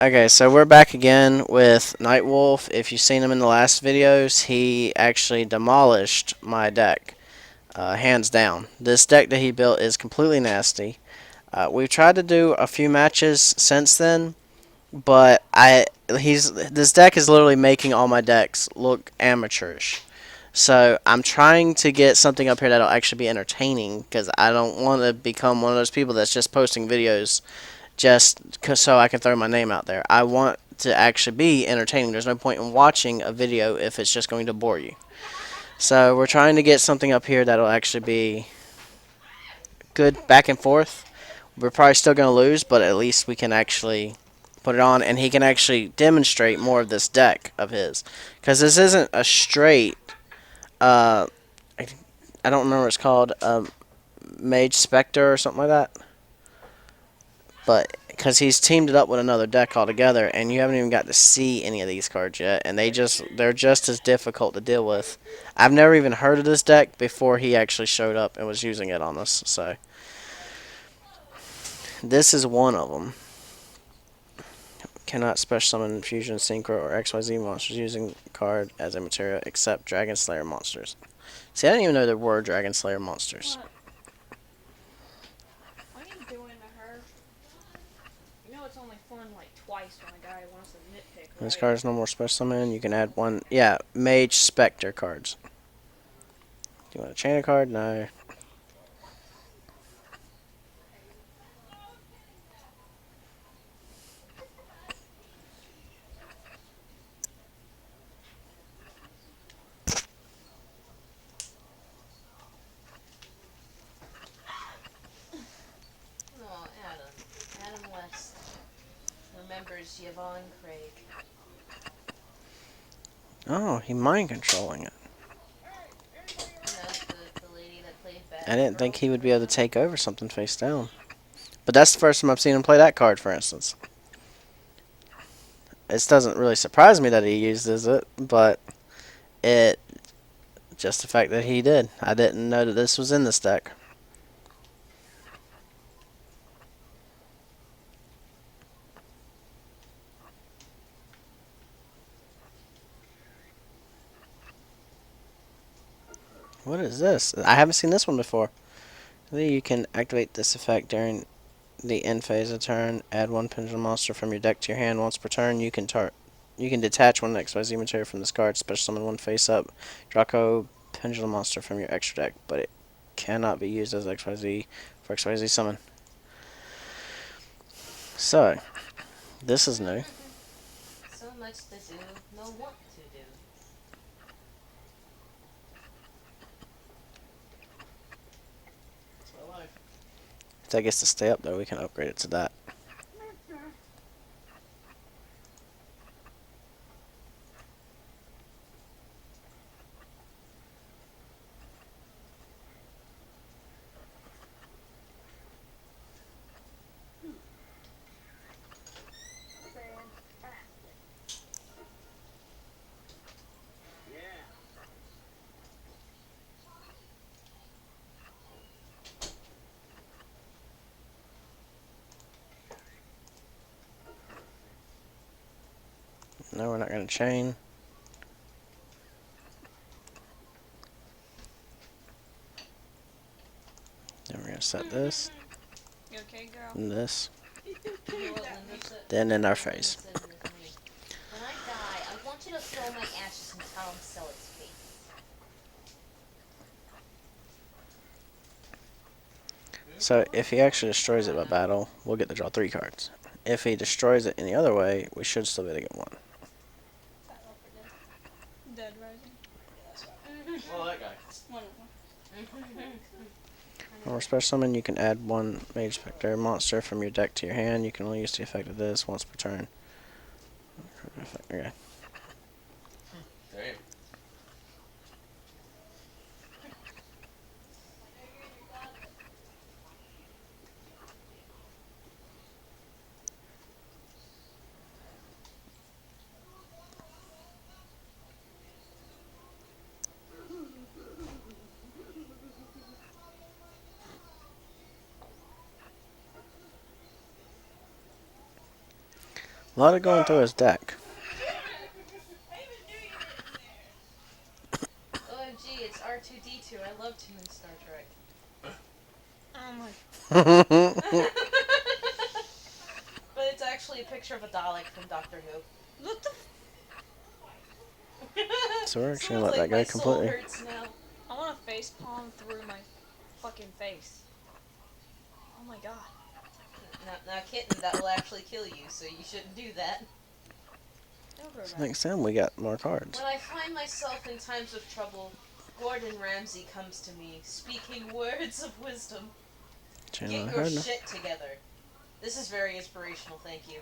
Okay, so we're back again with NightWolf. If you've seen him in the last videos, he actually demolished my deck, hands down. This deck that he built is completely nasty. We've tried to do a few matches since then, but this deck is literally making all my decks look amateurish. So I'm trying to get something up here that'll actually be entertaining, because I don't want to become one of those people that's just posting videos just so I can throw my name out there. I want to actually be entertaining. There's no point in watching a video if it's just going to bore you. So we're trying to get something up here that'll actually be good back and forth. We're probably still going to lose, but at least we can actually put it on, and he can actually demonstrate more of this deck of his. Because this isn't a straight, uh, I don't remember what it's called, Mage Spectre or something like that. But because he's teamed it up with another deck altogether, and you haven't even got to see any of these cards yet, and they're just as difficult to deal with. I've never even heard of this deck before he actually showed up and was using it on us. So this is one of them. Cannot special summon fusion, synchro, or XYZ monsters using card as a material except Dragon Slayer monsters. See, I didn't even know there were Dragon Slayer monsters. What are you doing to her? You know it's only fun like twice when a guy wants to nitpick, right? This card is no more special summon. You can add one. Yeah, Mage Spectre cards. Do you want to chain a card? No. Oh, Adam. Adam West remembers Yvonne Craig. Oh, he mind controlling it. That's the lady that played Bad I didn't think Girl he would for be able to him. take over something face down. But that's the first time I've seen him play that card, for instance. It doesn't really surprise me that he uses it, but it just the fact that he did. I didn't know that this was in this deck. What is this? I haven't seen this one before. You can activate this effect during the end phase of turn. Add one pendulum monster from your deck to your hand once per turn. You can detach one XYZ material from this card. Special summon one face up Draco pendulum monster from your extra deck, but it cannot be used as XYZ for XYZ summon. So, this is new. So much to do, no what to do. If that gets to stay up though, we can upgrade it to that. No, we're not going to chain. Then we're going to set this, You okay, girl? and this, You know what Linda said? then in our Linda face. said to me, when I die, I want you to throw my ashes in Tom Selleck's face. So if he actually destroys it by battle, we'll get to draw 3 cards. If he destroys it any other way, we should still be able to get 1. Dead Rising. Oh, that guy. One. Or special summon, you can add one Mage Spectre monster from your deck to your hand. You can only use the effect of this once per turn. Okay. Damn. A lot of going through his deck. OMG, it's R2D2. I loved him in Star Trek. Oh my. But it's actually a picture of a Dalek from Doctor Who. What the? So we're actually Someone's gonna let that like, go my soul completely. hurts now. I want to face palm through my fucking face. Oh my god. Now, kitten, that will actually kill you, so you shouldn't do that. It'll grow So back. next time we got more cards. When I find myself in times of trouble, Gordon Ramsay comes to me, speaking words of wisdom. Chain Get another your card now. shit together. This is very inspirational, thank you.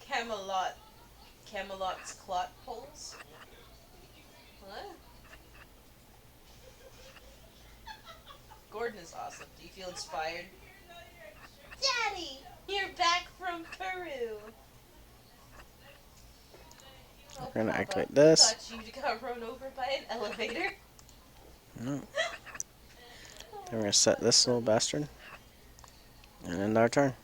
Camelot's clot poles? What? Gordon is awesome. Do you feel inspired? Daddy! You're back from Peru! Oh, We're gonna Papa, activate this. thought you got run over by an elevator. No. Then we're gonna set this little bastard. And end our turn.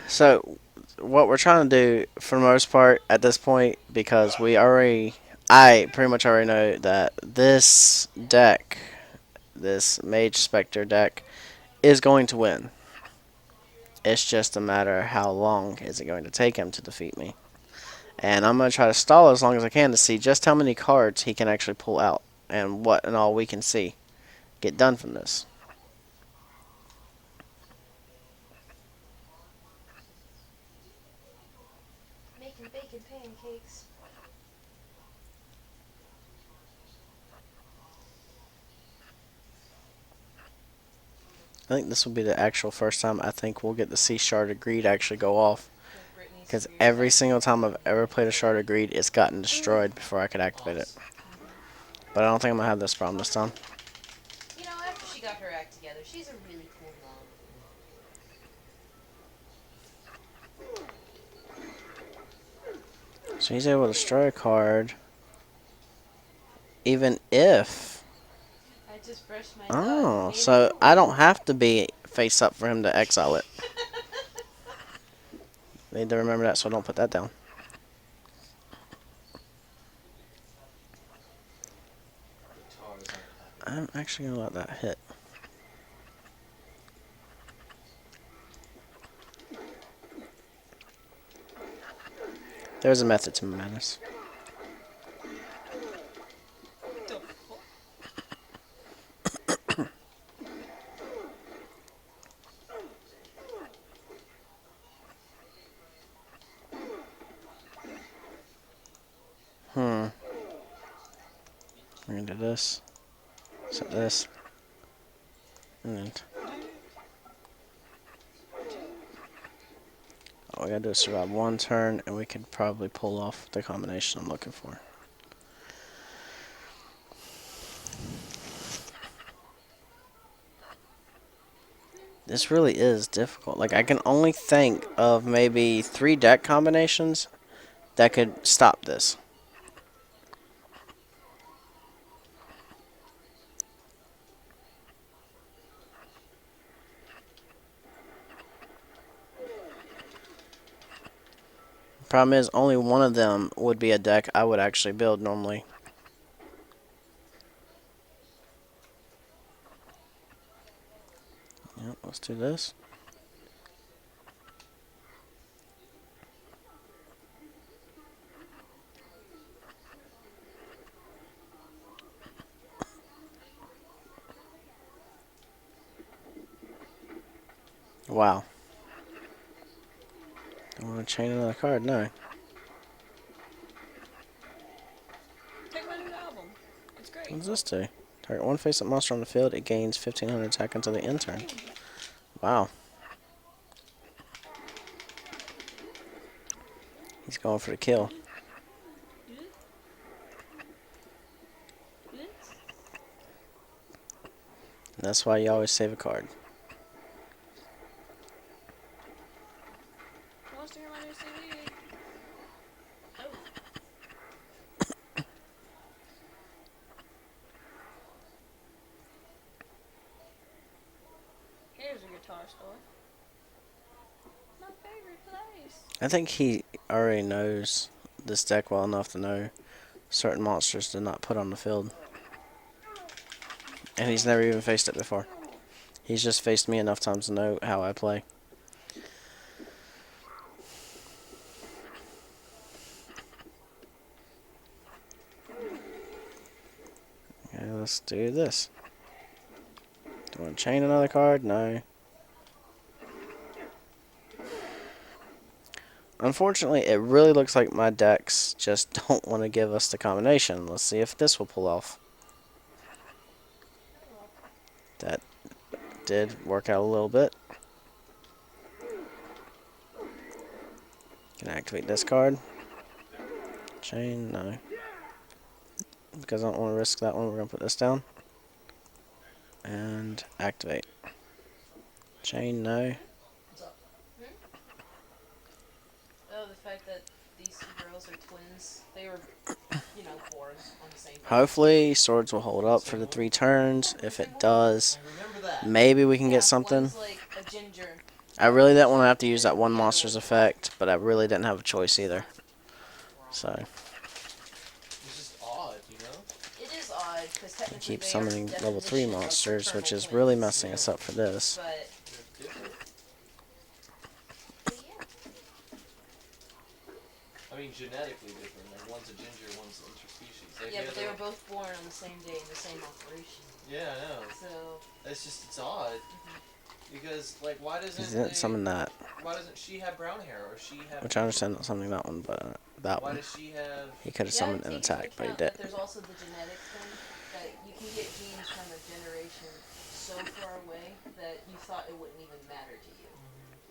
So, what we're trying to do, for the most part, at this point, because I pretty much already know that this deck, this Mage Spectre deck, is going to win. It's just a matter of how long is it going to take him to defeat me. And I'm going to try to stall as long as I can to see just how many cards he can actually pull out. And what and all we can see get done from this. Making bacon pancakes. I think this will be the actual first time I think we'll get the Sea Shard of Greed actually go off. Because every single time I've ever played a Shard of Greed, it's gotten destroyed before I could activate it. But I don't think I'm going to have this problem this time. You know, after she got her act together, she's a really cool mom. So he's able to destroy a card. Even if... I just brushed my Oh, dog. so I don't have to be face up for him to exile it. Need to remember that so I don't put that down. I'm actually going to let that hit. There's a method to my madness. We're going to do this. Set this. And all we gotta do is survive one turn, and we could probably pull off the combination I'm looking for. This really is difficult. Like, I can only think of maybe 3 deck combinations that could stop this. Problem is, only one of them would be a deck I would actually build normally. Yep, let's do this. Wow. Don't want to chain another card, no. Take my new album. It's great. What does this do? Target one face-up monster on the field, it gains 1500 attack until the end turn. Wow. He's going for the kill. And that's why you always save a card. Who wants to hear my new CD? There's a guitar store. My favorite place. I think he already knows this deck well enough to know certain monsters to not put on the field. And he's never even faced it before. He's just faced me enough times to know how I play. Okay, let's do this. Do you want to chain another card? No. Unfortunately, it really looks like my decks just don't want to give us the combination. Let's see if this will pull off. That did work out a little bit. Can I activate this card? Chain? No. Because I don't want to risk that one, we're going to put this down. And activate. Chain? No. What's up? Oh, the fact that these two girls are twins. They were, you know, born on the same day. Hopefully, swords will hold up for the 3 turns. If it does, I remember that. maybe we can get something. One's like a ginger. I really didn't want to have to use that one monster's effect, but I really didn't have a choice either. So, It's just odd, you know? It is odd because we technically keep they are summoning level 3 definition of monsters, which fraternal is really twins, messing us up for this. But They're different. yeah. I mean, genetically different. Like, one's a ginger, one's interspecies. Like, Yeah, but they were both born on the same day in the same operation. Yeah, I know. So It's just, it's odd. Because, like, why He doesn't didn't summon that, why doesn't she have brown hair, or she have... which I understand not summoning that one, but that Why one. does she have... He could have you gotta summoned take an into attack, but he account did. that there's also the genetic thing that you can get genes from a generation so far away that you thought it wouldn't even matter to you.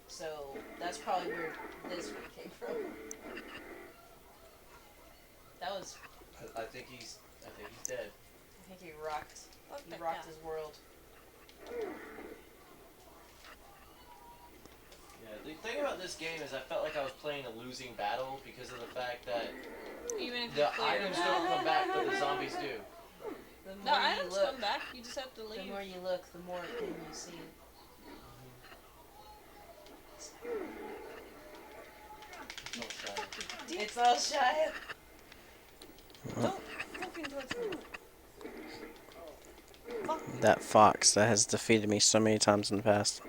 So that's probably where this one came from. That was, I think he's dead. I think he rocked. Fuck He that rocked guy. his world. Yeah, the thing about this game is I felt like I was playing a losing battle because of the fact that Even if you the clear items them. don't come back, but the zombies do. The The more you items look, come back. You just have to the leave. more you look, the more thing you see. It's all shy. It's all shy. Don't fucking touch me. Fuck. That fox that has defeated me so many times in the past.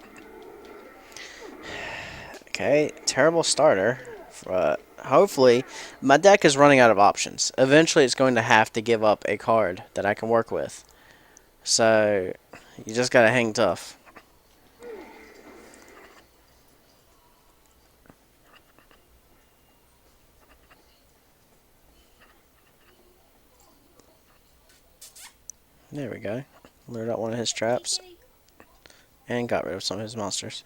Okay, terrible starter. Hopefully, my deck is running out of options. Eventually, it's going to have to give up a card that I can work with. So, you just gotta hang tough. There we go. Lured out one of his traps. And got rid of some of his monsters.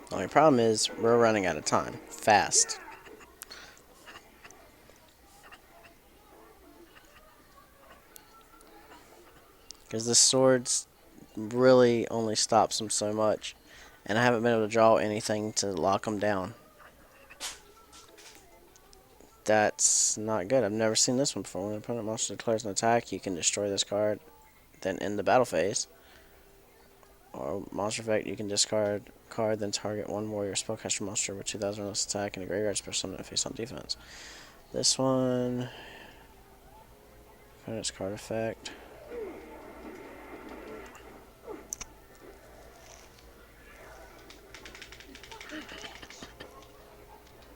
The only problem is, we're running out of time. Fast. Because the swords really only stops them so much. And I haven't been able to draw anything to lock them down. That's not good. I've never seen this one before. When an opponent monster declares an attack, you can destroy this card, then end the battle phase. Or monster effect, you can discard card, then target one warrior spellcaster monster with 2,000 or less attack and a graveyard special summon it face on defense. This one, opponent's card effect.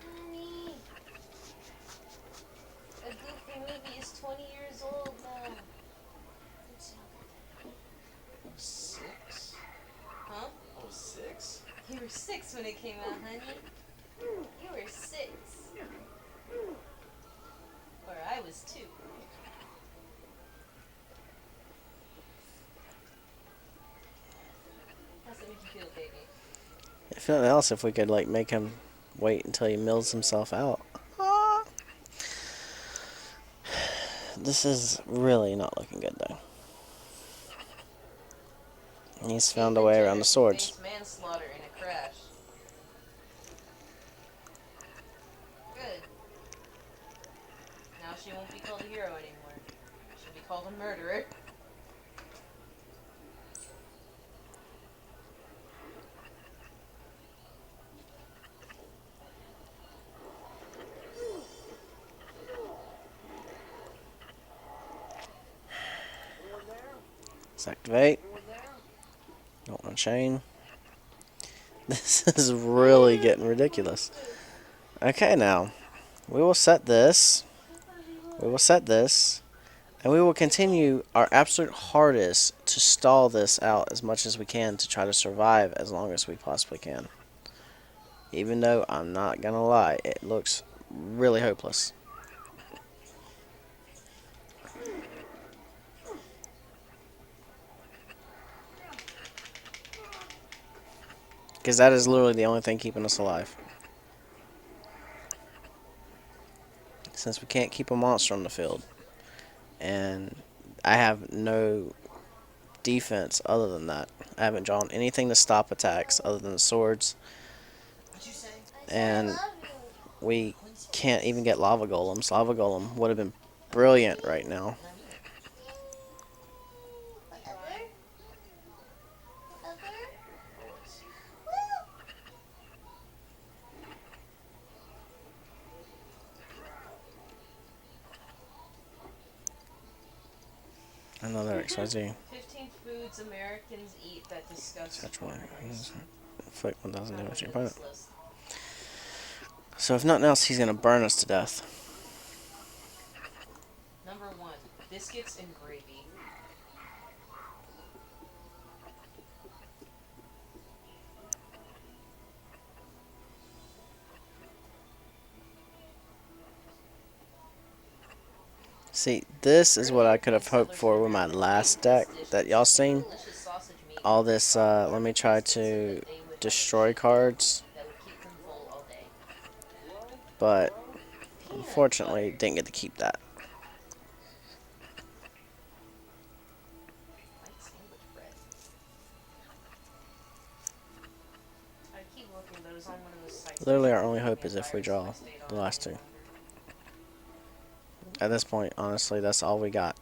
Honey, a Goofy movie is 20 years old now. It's younger. 6? Huh? I was 6? You were 6 when it came out, honey. You were 6. Or I was 2. How's that make you feel, baby? If nothing else, if we could like make him wait until he mills himself out. This is really not looking good though. He's found a way around the swords. Face manslaughter in a crash. Good. she won't be called a hero anymore. She'll be called a murderer. Let's activate. Don't want to chain. This is really getting ridiculous. Okay, now we will set this. We will set this. And we will continue our absolute hardest to stall this out as much as we can to try to survive as long as we possibly can. Even though I'm not gonna lie, it looks really hopeless. Because that is literally the only thing keeping us alive. Since we can't keep a monster on the field. And I have no defense other than that. I haven't drawn anything to stop attacks other than the swords. What'd you say? And we can't even get lava golems. Lava golem would have been brilliant right now. Another XYZ. 15 foods Americans eat that disgust Sexual foreigners. inflict 1,000 damage to your Look at opponent. this list. So if nothing else, he's gonna burn us to death. Number 1, biscuits and gravy. See, this is what I could have hoped for with my last deck that y'all seen. Delicious sausage meat. All this, let me try to destroy cards, That would keep them full all day. but unfortunately didn't get to keep that. Like sandwich bread. I keep looking, but it was on one of those sites. Literally our only hope is if we draw the last two. At this point, honestly, that's all we got.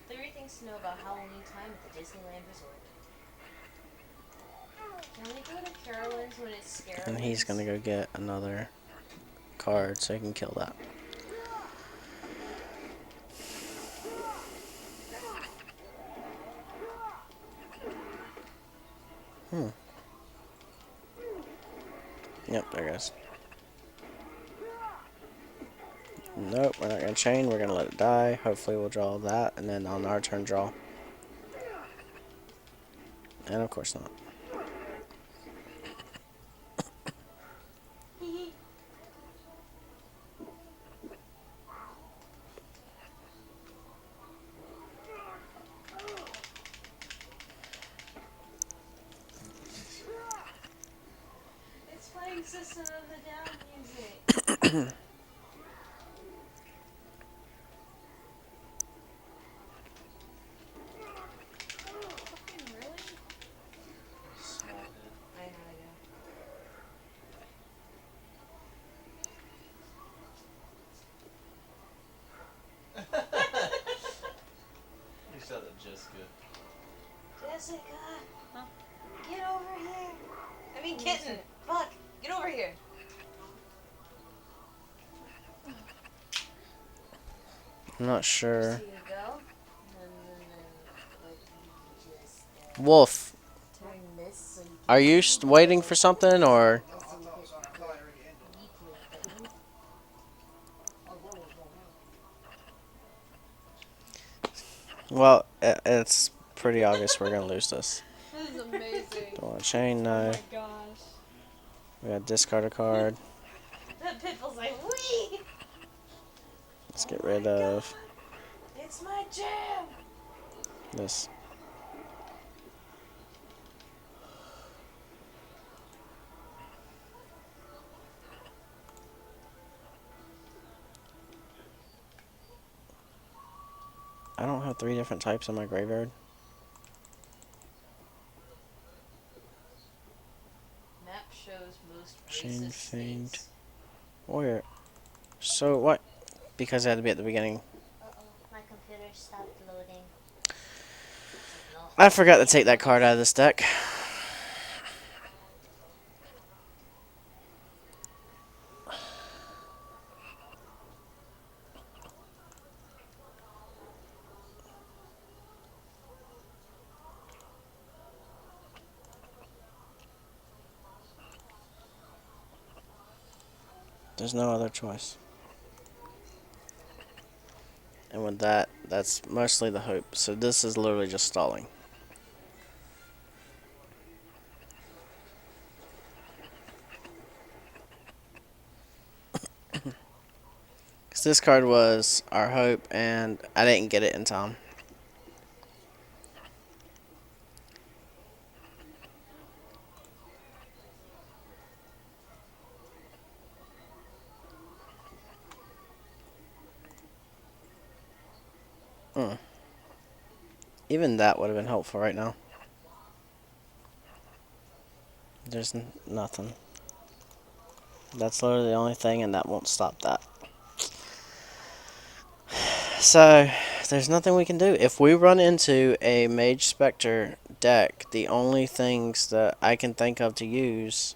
Three things to know about Halloween time at the Disneyland Resort. Can we go to Carowinds when it's scary? And he's gonna go get another card so he can kill that. Yep, there goes. Nope, we're not gonna chain, we're gonna let it die. Hopefully we'll draw that, and then on our turn draw. And of course not. It's playing System of a Down music. Fucking really? Small I know, I know. head. You said it just good. Jessica, get over here. I mean, kitten. Fuck, get over here. I'm not sure. Here you go. Like, you just, Wolf, turn this so you are you waiting for something, or? Well, it's pretty obvious we're gonna lose this. This is amazing. Don't want to chain, Oh no. my gosh. We got discard a card. The pitbull's like, wee! Let's get rid of It's my jam! this. I don't have 3 different types in my graveyard. Map shows most Chain racist Fiend. states. Where? So what? Because it had to be at the beginning. Uh-oh, my computer stopped loading. No. I forgot to take that card out of this deck. There's no other choice. And with that, that's mostly the hope. So this is literally just stalling. Because this card was our hope, and I didn't get it in time. Even that would have been helpful right now. There's nothing. That's literally the only thing, and that won't stop that. So, there's nothing we can do. If we run into a Mage Spectre deck, the only things that I can think of to use...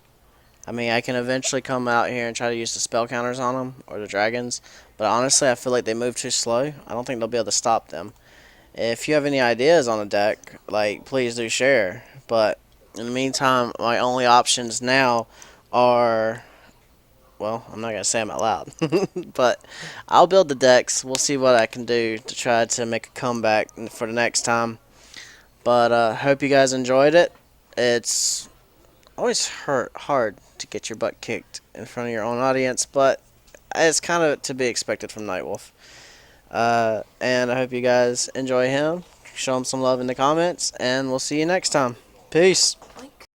I mean, I can eventually come out here and try to use the spell counters on them, or the dragons. But honestly, I feel like they move too slow. I don't think they'll be able to stop them. If you have any ideas on a deck, like, please do share. But in the meantime, my only options now are... Well, I'm not going to say them out loud. But I'll build the decks. We'll see what I can do to try to make a comeback for the next time. But hope you guys enjoyed it. It's always hard to get your butt kicked in front of your own audience, but it's kind of to be expected from NightWolf. And I hope you guys enjoy him. Show him some love in the comments, and we'll see you next time. Peace. Oink.